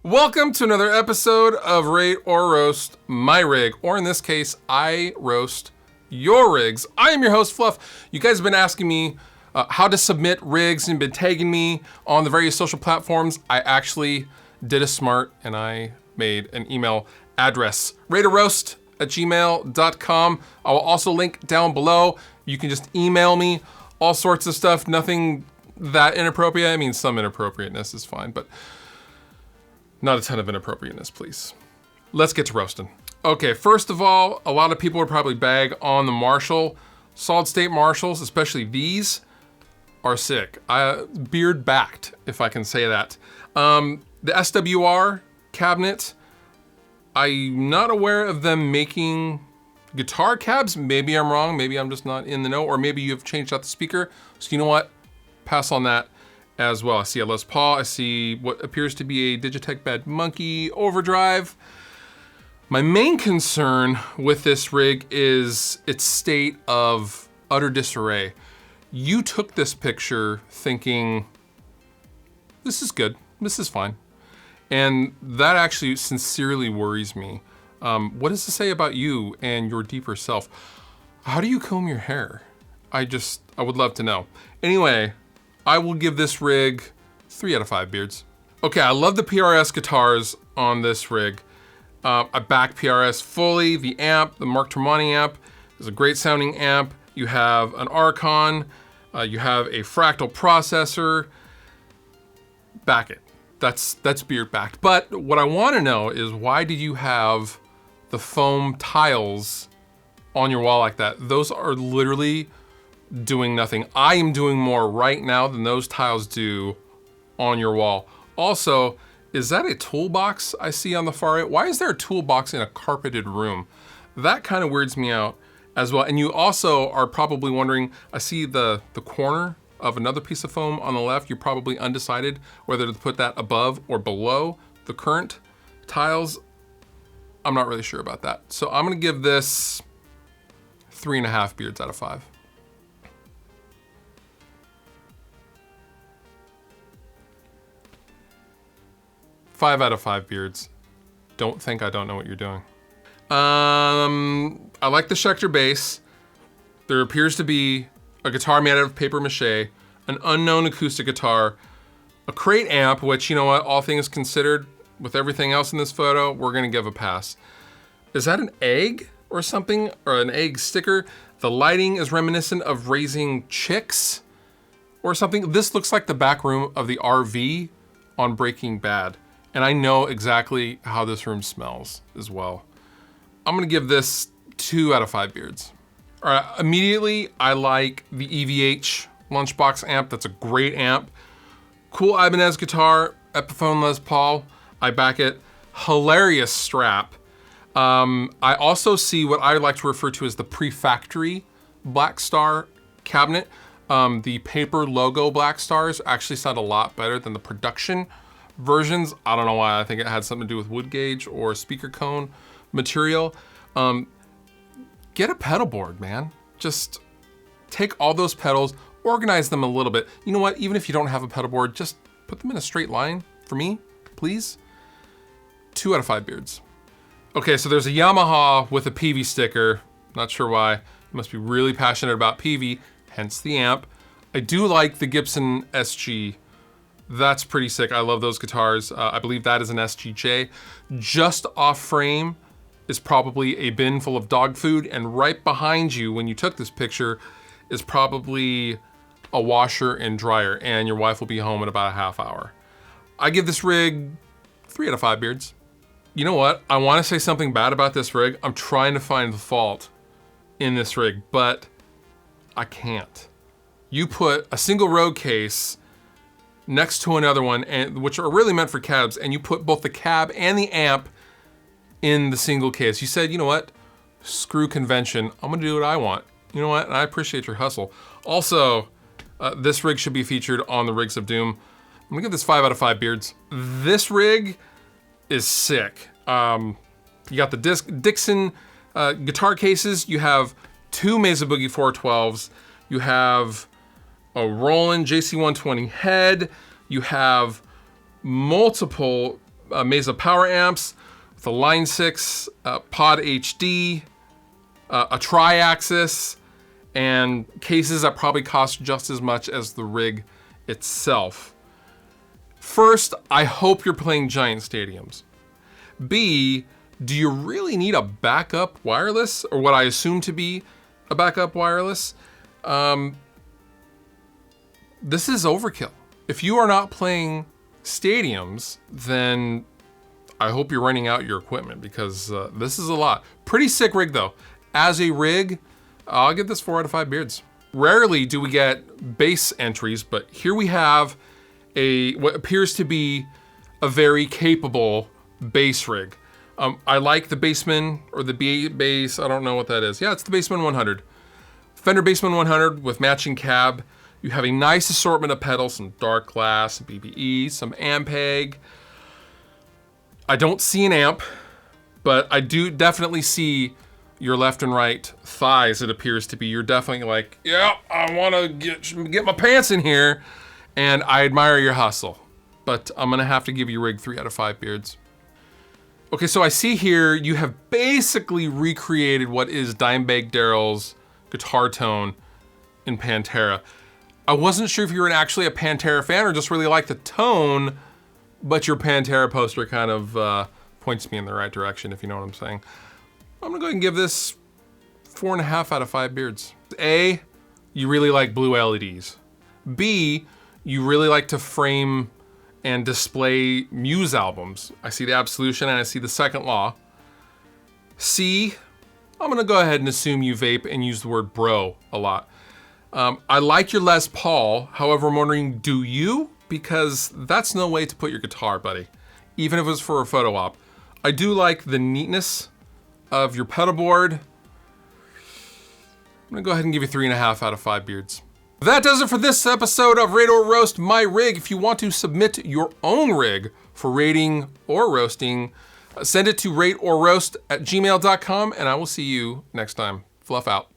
Welcome to another episode of Rate or Roast My Rig, or in this case, I roast your rigs. I am your host, Fluff. You guys have been asking me how to submit rigs and been tagging me on the various social platforms. I actually did a smart and I made an email address, rateorroast@gmail.com. I will also link down below. You can just email me all sorts of stuff, nothing that inappropriate. I mean, some inappropriateness is fine, but not a ton of inappropriateness, please. Let's get to roasting. Okay, first of all, a lot of people would probably bag on the Marshall. Solid state Marshalls, especially these, are sick. Beard backed, if I can say that. The SWR cabinet, I'm not aware of them making guitar cabs. Maybe I'm wrong, maybe I'm just not in the know, or maybe you've changed out the speaker. So you know what? Pass on that as well. I see a Les Paul, I see what appears to be a Digitech Bad Monkey Overdrive. My main concern with this rig is its state of utter disarray. You took this picture thinking, this is good, this is fine. And that actually sincerely worries me. What does it say about you and your deeper self? How do you comb your hair? I would love to know. Anyway, I will give this rig 3 out of 5 beards. Okay, I love the PRS guitars on this rig. I back PRS fully. The amp, the Mark Tremonti amp, is a great sounding amp. You have an Archon, you have a Fractal processor. Back it. That's beard backed. But what I want to know is, why did you have the foam tiles on your wall like that? Those are literally doing nothing. I am doing more right now than those tiles do on your wall. Also, is that a toolbox I see on the far right? Why is there a toolbox in a carpeted room? That kind of weirds me out as well. And you also are probably wondering, I see the corner of another piece of foam on the left. You're probably undecided whether to put that above or below the current tiles. I'm not really sure about that. So I'm gonna give this 3.5 beards out of 5. 5 out of 5 beards. Don't think I don't know what you're doing. I like the Schecter bass. There appears to be a guitar made out of paper mache, an unknown acoustic guitar, a crate amp, which, you know what, all things considered, with everything else in this photo, we're gonna give a pass. Is that an egg or something, or an egg sticker? The lighting is reminiscent of raising chicks or something. This looks like the back room of the RV on Breaking Bad. And I know exactly how this room smells as well. I'm gonna give this 2 out of 5 beards. All right, immediately I like the EVH Lunchbox amp. That's a great amp. Cool Ibanez guitar, Epiphone Les Paul. I back it. Hilarious strap. I also see what I like to refer to as the pre-factory Black Star cabinet. The paper logo Black Stars actually sound a lot better than the production versions. I don't know why. I think it had something to do with wood gauge or speaker cone material. Get a pedal board, man. Just take all those pedals, organize them a little bit. You know what? Even if you don't have a pedal board, just put them in a straight line for me, please. 2 out of 5 beards. Okay, so there's a Yamaha with a PV sticker. Not sure why. You must be really passionate about PV, hence the amp. I do like the Gibson SG. That's pretty sick. I love those guitars. I believe that is an SGJ. Just off frame is probably a bin full of dog food, and right behind you when you took this picture is probably a washer and dryer, and your wife will be home in about a half hour. I give this rig 3 out of 5 beards. You know what? I want to say something bad about this rig. I'm trying to find the fault in this rig, but I can't. You put a single road case next to another one, and which are really meant for cabs, and you put both the cab and the amp in the single case. You said, you know what? Screw convention. I'm gonna do what I want. You know what? And I appreciate your hustle. Also, this rig should be featured on the Rigs of Doom. I'm gonna give this 5 out of 5 beards. This rig is sick. You got the Dixon guitar cases. You have 2 Mesa Boogie 412s. You have a Roland JC120 head. You have multiple Mesa power amps with a Line 6 Pod HD, a tri-axis, and cases that probably cost just as much as the rig itself. First, I hope you're playing giant stadiums. B, do you really need a backup wireless, or what I assume to be a backup wireless? This is overkill. If you are not playing stadiums, then I hope you're running out your equipment, because this is a lot. Pretty sick rig though. As a rig, I'll give this 4 out of 5 beards. Rarely do we get bass entries, but here we have what appears to be a very capable bass rig. I like the Bassman, or the bass, I don't know what that is. Yeah, it's the Bassman 100. Fender Bassman 100 with matching cab. You have a nice assortment of pedals, some dark glass, some BBE, some Ampeg. I don't see an amp, but I do definitely see your left and right thighs, it appears to be. You're definitely like, yeah, I wanna get my pants in here, and I admire your hustle. But I'm gonna have to give you rig 3 out of 5 beards. Okay, so I see here you have basically recreated what is Dimebag Darrell's guitar tone in Pantera. I wasn't sure if you were actually a Pantera fan or just really like the tone, but your Pantera poster kind of points me in the right direction, if you know what I'm saying. I'm gonna go ahead and give this 4.5 out of 5 beards. A, you really like blue LEDs. B, you really like to frame and display Muse albums. I see the Absolution and I see the Second Law. C, I'm gonna go ahead and assume you vape and use the word bro a lot. I like your Les Paul, however, I'm wondering, do you? Because that's no way to put your guitar, buddy, even if it was for a photo op. I do like the neatness of your pedal board. I'm gonna go ahead and give you 3.5 out of 5 beards. That does it for this episode of Rate or Roast My Rig. If you want to submit your own rig for rating or roasting, send it to rateorroast@gmail.com, and I will see you next time. Fluff out.